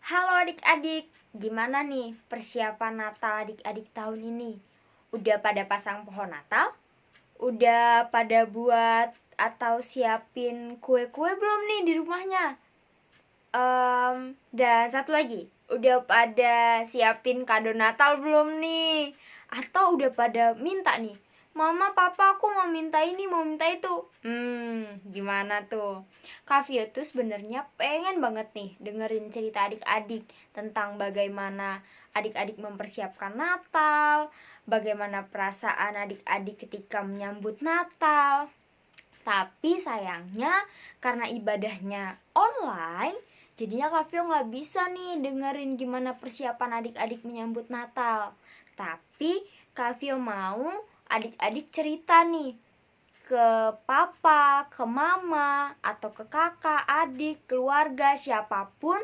Halo adik-adik, gimana nih persiapan Natal adik-adik tahun ini? Udah pada pasang pohon Natal? Udah pada buat atau siapin kue-kue belum nih di rumahnya? Dan satu lagi, udah pada siapin kado Natal belum nih? Atau udah pada minta nih, Mama, Papa, aku mau minta ini, mau minta itu. Gimana tuh? Kak Vio tuh sebenarnya pengen banget nih dengerin cerita adik-adik tentang bagaimana adik-adik mempersiapkan Natal, bagaimana perasaan adik-adik ketika menyambut Natal. Tapi sayangnya karena ibadahnya online, jadinya Kak Vio nggak bisa nih dengerin gimana persiapan adik-adik menyambut Natal. Tapi Kak Vio mau adik-adik cerita nih ke papa, ke mama, atau ke kakak, adik, keluarga, siapapun,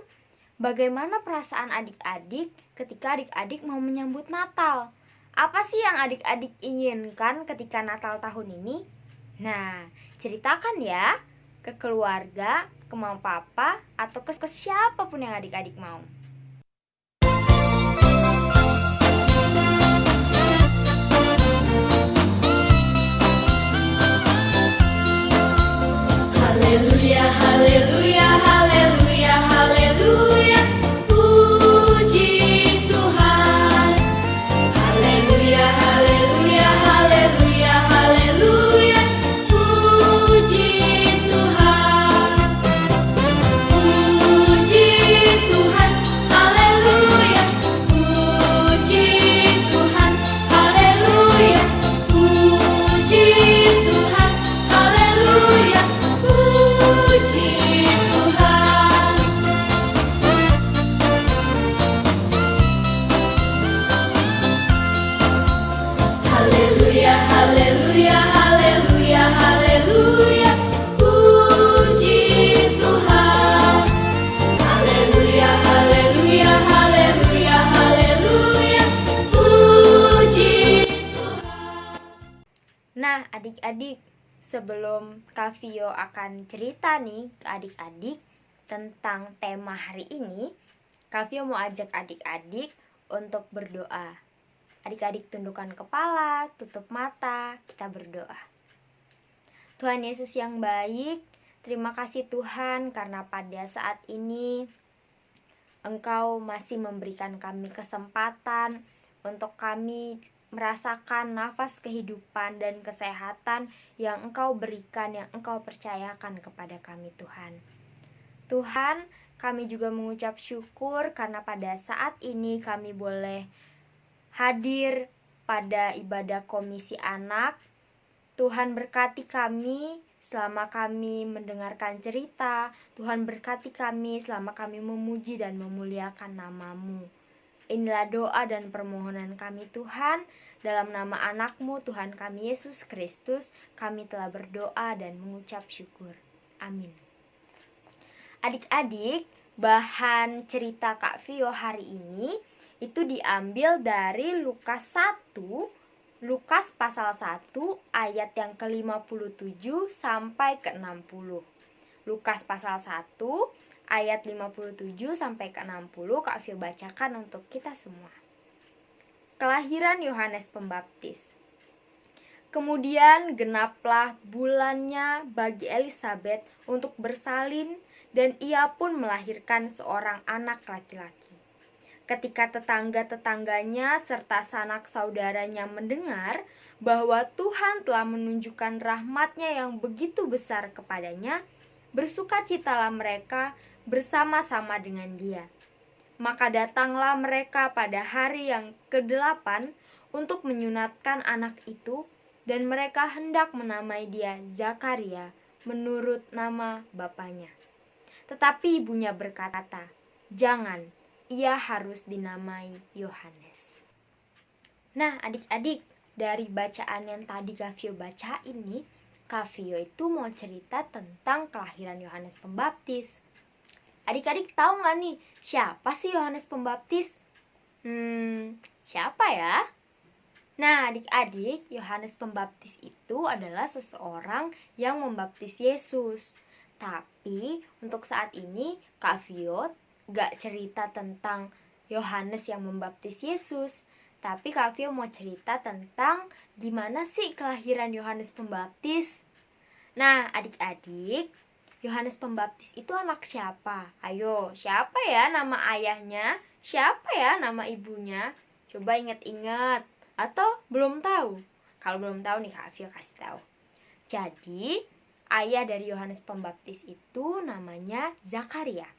bagaimana perasaan adik-adik ketika adik-adik mau menyambut Natal. Apa sih yang adik-adik inginkan ketika Natal tahun ini? Nah, ceritakan ya ke keluarga, ke mama papa, atau ke siapapun yang adik-adik mau. Haleluya, haleluya, haleluya, haleluya. Puji Tuhan. Haleluya, haleluya, haleluya, haleluya. Puji Tuhan. Puji Tuhan. Haleluya. Puji Tuhan. Haleluya. Puji Tuhan. Haleluya. Puji Tuhan. Haleluya, haleluya, haleluya, haleluya. Puji Tuhan. Haleluya, haleluya, haleluya, haleluya. Puji Tuhan. Nah, adik-adik, sebelum Kak Vio akan cerita nih ke adik-adik tentang tema hari ini, Kak Vio mau ajak adik-adik untuk berdoa. Adik-adik tundukkan kepala, tutup mata, kita berdoa. Tuhan Yesus yang baik, terima kasih Tuhan karena pada saat ini Engkau masih memberikan kami kesempatan untuk kami merasakan nafas kehidupan dan kesehatan yang Engkau berikan, yang Engkau percayakan kepada kami Tuhan. Tuhan, kami juga mengucap syukur karena pada saat ini kami boleh hadir pada ibadah komisi anak. Tuhan berkati kami selama kami mendengarkan cerita. Tuhan berkati kami selama kami memuji dan memuliakan nama-Mu. Inilah doa dan permohonan kami Tuhan. Dalam nama anak-Mu Tuhan kami Yesus Kristus, kami telah berdoa dan mengucap syukur. Amin. Adik-adik, bahan cerita Kak Vio hari ini itu diambil dari Lukas 1, Lukas pasal 1 ayat yang ke-57 sampai ke-60. Lukas pasal 1 ayat 57 sampai ke-60 Kak Vio bacakan untuk kita semua. Kelahiran Yohanes Pembaptis. Kemudian genaplah bulannya bagi Elisabet untuk bersalin dan ia pun melahirkan seorang anak laki-laki. Ketika tetangga-tetangganya serta sanak saudaranya mendengar bahwa Tuhan telah menunjukkan rahmat-Nya yang begitu besar kepadanya, bersukacitalah mereka bersama-sama dengan dia. Maka datanglah mereka pada hari yang ke-8 untuk menyunatkan anak itu, dan mereka hendak menamai dia Zakaria menurut nama bapaknya. Tetapi ibunya berkata, "Jangan, ia harus dinamai Yohanes." Nah, adik-adik, dari bacaan yang tadi Kak Vio baca ini, Kak Vio itu mau cerita tentang kelahiran Yohanes Pembaptis. Adik-adik tahu nggak nih, siapa sih Yohanes Pembaptis? Siapa ya? Nah, adik-adik, Yohanes Pembaptis itu adalah seseorang yang membaptis Yesus. Tapi untuk saat ini Kak Vio gak cerita tentang Yohanes yang membaptis Yesus, tapi Kak Vio mau cerita tentang gimana sih kelahiran Yohanes Pembaptis. Nah, adik-adik, Yohanes Pembaptis itu anak siapa? Ayo, siapa ya nama ayahnya? Siapa ya nama ibunya? Coba ingat-ingat. Atau belum tahu? Kalau belum tahu nih Kak Vio kasih tahu. Jadi, ayah dari Yohanes Pembaptis itu namanya Zakaria.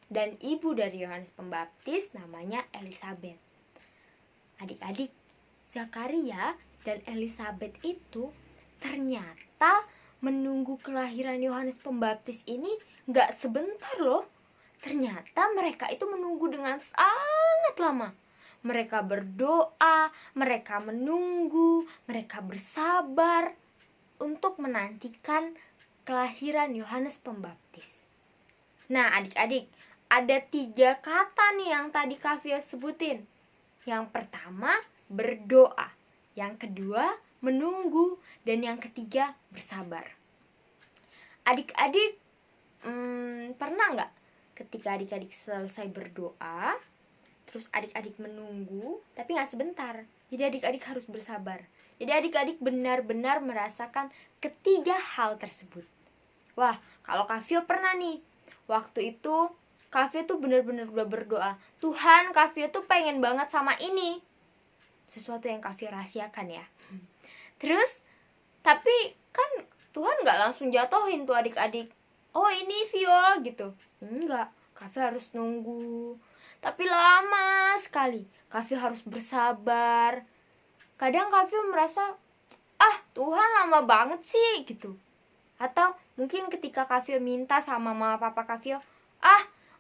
Dan ibu dari Yohanes Pembaptis namanya Elisabet. Adik-adik, Zakaria dan Elisabet itu ternyata menunggu kelahiran Yohanes Pembaptis ini gak sebentar loh. Ternyata mereka itu menunggu dengan sangat lama. Mereka berdoa, mereka menunggu, mereka bersabar untuk menantikan kelahiran Yohanes Pembaptis. Nah, adik-adik, ada 3 kata nih yang tadi Kak Vio sebutin. Yang pertama, berdoa. Yang kedua, menunggu. Dan yang ketiga, bersabar. Adik-adik, pernah nggak ketika adik-adik selesai berdoa, terus adik-adik menunggu, tapi nggak sebentar. Jadi adik-adik harus bersabar. Jadi adik-adik benar-benar merasakan ketiga hal tersebut. Wah, kalau Kak Vio pernah nih. Waktu itu Kak Vio tuh benar-benar udah berdoa, Tuhan, Kak Vio tuh pengen banget sama ini. Sesuatu yang Kak Vio rahasiakan ya. Terus, tapi kan Tuhan gak langsung jatohin tuh adik-adik. Oh ini Vio gitu. Enggak, Kak Vio harus nunggu. Tapi lama sekali. Kak Vio harus bersabar. Kadang Kak Vio merasa, Tuhan lama banget sih gitu. Atau mungkin ketika Kak Vio minta sama mama papa Kak Vio,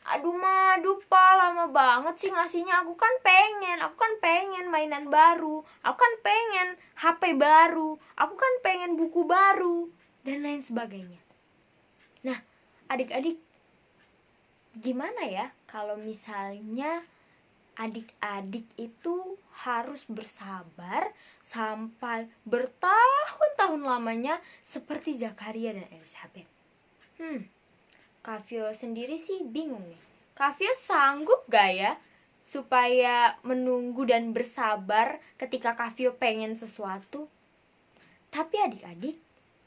aduh pa, lama banget sih ngasihnya. Aku kan pengen mainan baru. Aku kan pengen HP baru. Aku kan pengen buku baru. Dan lain sebagainya. Nah, adik-adik, gimana ya kalau misalnya adik-adik itu harus bersabar sampai bertahun-tahun lamanya seperti Zakaria dan Elisabet? Kak Vio sendiri sih bingung nih. Kak Vio sanggup gak ya supaya menunggu dan bersabar ketika Kak Vio pengen sesuatu? Tapi adik-adik,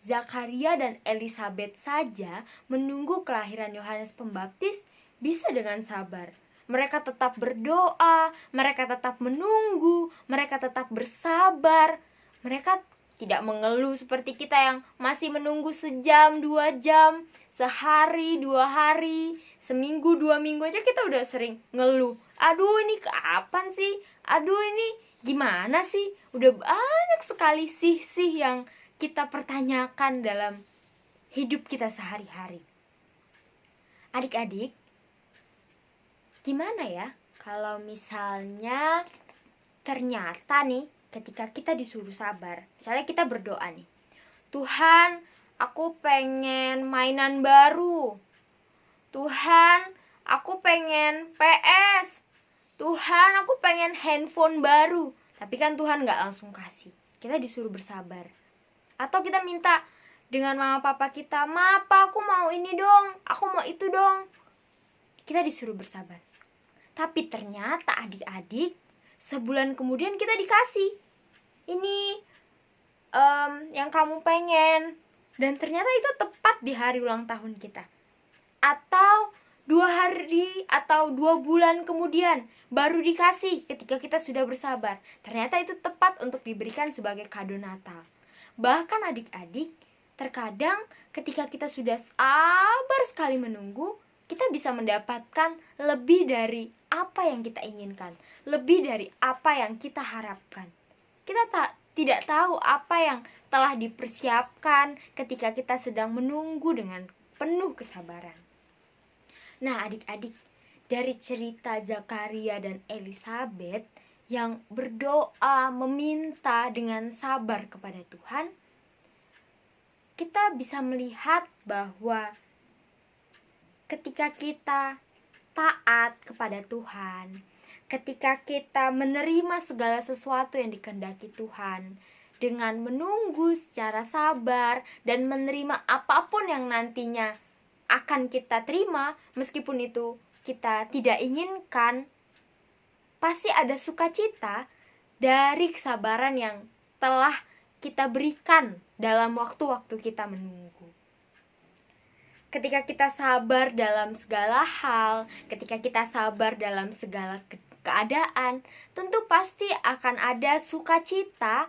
Zakaria dan Elisabet saja menunggu kelahiran Yohanes Pembaptis bisa dengan sabar. Mereka tetap berdoa, mereka tetap menunggu, mereka tetap bersabar. Mereka tidak mengeluh seperti kita yang masih menunggu sejam, 2 jam, sehari, 2 hari, seminggu, 2 minggu aja kita udah sering ngeluh. Aduh ini kapan sih? Aduh ini gimana sih? Udah banyak sekali sih yang kita pertanyakan dalam hidup kita sehari-hari. Adik-adik, gimana ya kalau misalnya ternyata nih ketika kita disuruh sabar, misalnya kita berdoa nih, Tuhan, aku pengen mainan baru. Tuhan, aku pengen PS. Tuhan, aku pengen handphone baru. Tapi kan Tuhan gak langsung kasih. Kita disuruh bersabar. Atau kita minta dengan mama papa kita, Ma, Pa, aku mau ini dong, aku mau itu dong. Kita disuruh bersabar. Tapi ternyata adik-adik, sebulan kemudian kita dikasih. Ini yang kamu pengen. Dan ternyata itu tepat di hari ulang tahun kita. Atau 2 hari atau 2 bulan kemudian baru dikasih ketika kita sudah bersabar. Ternyata itu tepat untuk diberikan sebagai kado Natal. Bahkan adik-adik, terkadang ketika kita sudah sabar sekali menunggu, kita bisa mendapatkan lebih dari apa yang kita inginkan, lebih dari apa yang kita harapkan. Kita tidak tahu apa yang telah dipersiapkan ketika kita sedang menunggu dengan penuh kesabaran. Nah, adik-adik, dari cerita Zakaria dan Elisabet yang berdoa meminta dengan sabar kepada Tuhan, kita bisa melihat bahwa ketika kita taat kepada Tuhan, ketika kita menerima segala sesuatu yang dikehendaki Tuhan dengan menunggu secara sabar dan menerima apapun yang nantinya akan kita terima, meskipun itu kita tidak inginkan, pasti ada sukacita dari kesabaran yang telah kita berikan dalam waktu-waktu kita menunggu. Ketika kita sabar dalam segala hal, ketika kita sabar dalam segala keadaan, tentu pasti akan ada sukacita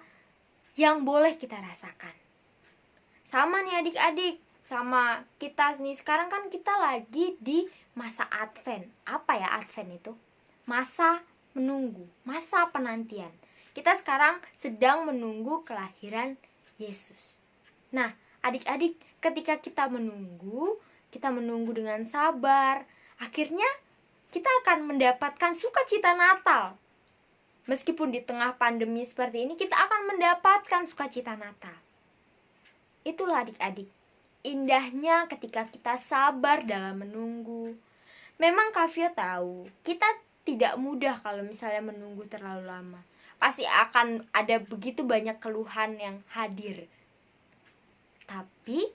yang boleh kita rasakan. Sama nih adik-adik, sama kita nih, sekarang kan kita lagi di masa Advent. Apa ya Advent itu? Masa menunggu, masa penantian. Kita sekarang sedang menunggu kelahiran Yesus. Nah, adik-adik, ketika kita menunggu dengan sabar, akhirnya kita akan mendapatkan sukacita Natal. Meskipun di tengah pandemi seperti ini, kita akan mendapatkan sukacita Natal. Itulah adik-adik, indahnya ketika kita sabar dalam menunggu. Memang Kavio tahu, kita tidak mudah kalau misalnya menunggu terlalu lama. Pasti akan ada begitu banyak keluhan yang hadir. Tapi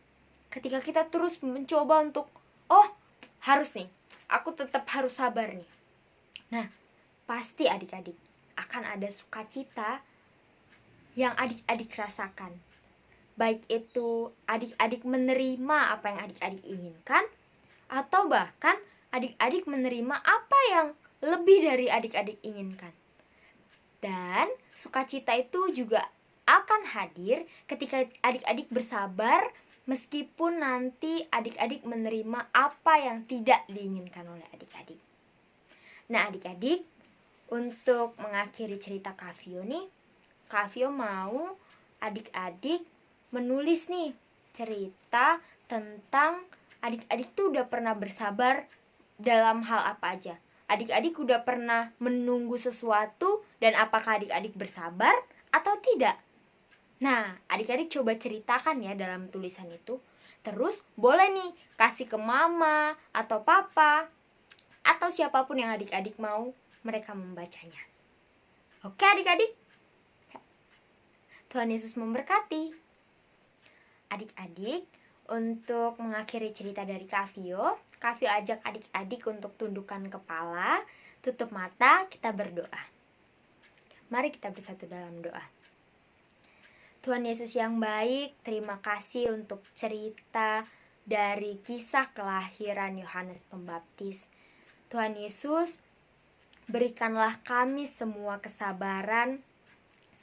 ketika kita terus mencoba untuk, harus nih, aku tetap harus sabar nih. Nah, pasti adik-adik akan ada sukacita yang adik-adik rasakan. Baik itu adik-adik menerima apa yang adik-adik inginkan, atau bahkan adik-adik menerima apa yang lebih dari adik-adik inginkan. Dan sukacita itu juga akan hadir ketika adik-adik bersabar, meskipun nanti adik-adik menerima apa yang tidak diinginkan oleh adik-adik. Nah adik-adik, untuk mengakhiri cerita Kavio nih, Kavio mau adik-adik menulis nih cerita tentang adik-adik tuh udah pernah bersabar dalam hal apa aja. Adik-adik udah pernah menunggu sesuatu dan apakah adik-adik bersabar atau tidak? Nah, adik-adik coba ceritakan ya dalam tulisan itu. Terus boleh nih kasih ke mama atau papa atau siapapun yang adik-adik mau mereka membacanya. Oke adik-adik? Tuhan Yesus memberkati. Adik-adik, untuk mengakhiri cerita dari Kavio ajak adik-adik untuk tundukkan kepala, tutup mata, kita berdoa. Mari kita bersatu dalam doa. Tuhan Yesus yang baik, terima kasih untuk cerita dari kisah kelahiran Yohanes Pembaptis. Tuhan Yesus, berikanlah kami semua kesabaran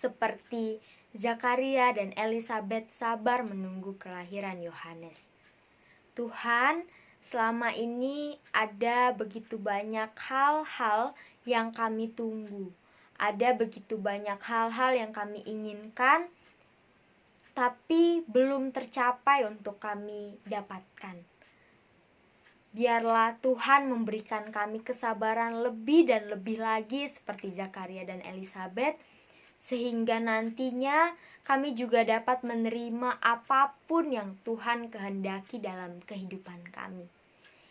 seperti Zakaria dan Elisabeth sabar menunggu kelahiran Yohanes. Tuhan, selama ini ada begitu banyak hal-hal yang kami tunggu. Ada begitu banyak hal-hal yang kami inginkan, tapi belum tercapai untuk kami dapatkan. Biarlah Tuhan memberikan kami kesabaran lebih dan lebih lagi seperti Zakaria dan Elisabeth, sehingga nantinya kami juga dapat menerima apapun yang Tuhan kehendaki dalam kehidupan kami.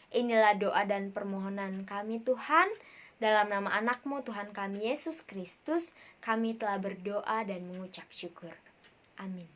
Inilah doa dan permohonan kami Tuhan, dalam nama anak-Mu Tuhan kami Yesus Kristus, kami telah berdoa dan mengucap syukur. Amin.